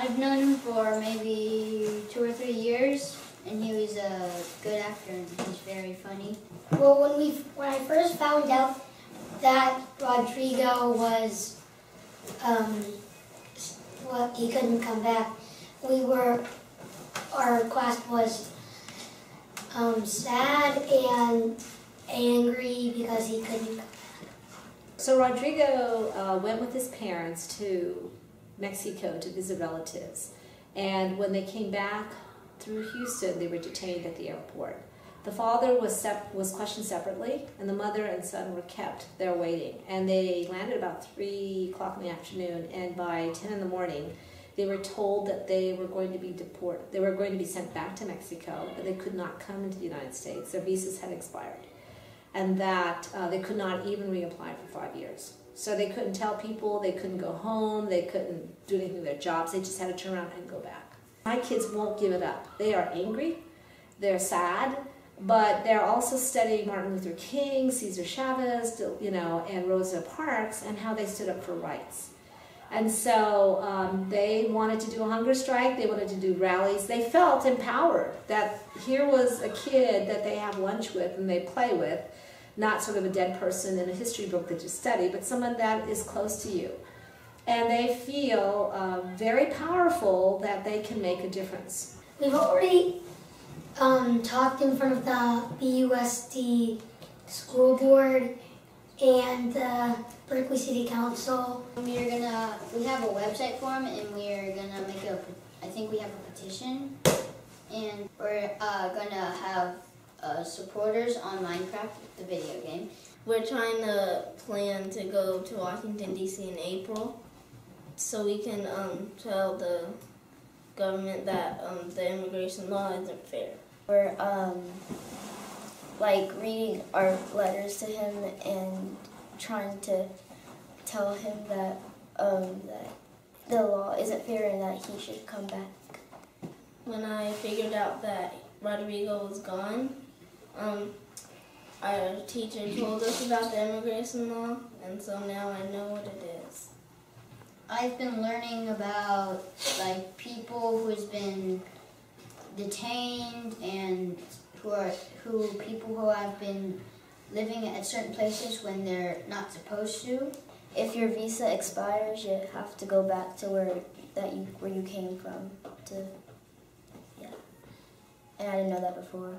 I've known him for maybe 2 or 3 years, and he was a good actor and he's very funny. Well, when I first found out that Rodrigo was, he couldn't come back, our class was sad and angry because he couldn't come back. So Rodrigo went with his parents to Mexico to visit relatives, and when they came back through Houston, they were detained at the airport. The father was questioned separately, and the mother and son were kept there waiting. And they landed about 3 o'clock in the afternoon, and by 10 in the morning, they were told that they were going to be deported. They were going to be sent back to Mexico, but they could not come into the United States. Their visas had expired, and that they could not even reapply for 5 years. So they couldn't tell people, they couldn't go home, they couldn't do anything with their jobs. They just had to turn around and go back. My kids won't give it up. They are angry, they're sad, but they're also studying Martin Luther King, Cesar Chavez, and Rosa Parks, and how they stood up for rights. And so they wanted to do a hunger strike, they wanted to do rallies. They felt empowered that here was a kid that they have lunch with and they play with, not sort of a dead person in a history book that you study, but someone that is close to you. And they feel very powerful that they can make a difference. We've already talked in front of the BUSD school board and the Berkeley City Council. We have a website for him, and we are gonna make I think we have a petition, and we're gonna have supporters on Minecraft, the video game. We're trying to plan to go to Washington, D.C. in April, so we can tell the government that the immigration law isn't fair. We're reading our letters to him and trying to tell him that that the law isn't fair and that he should come back. When I figured out that Rodrigo was gone, our teacher told us about the immigration law, and so now I know what it is. I've been learning about people who's been detained and people who have been living at certain places when they're not supposed to. If your visa expires, you have to go back to where you came from. And I didn't know that before.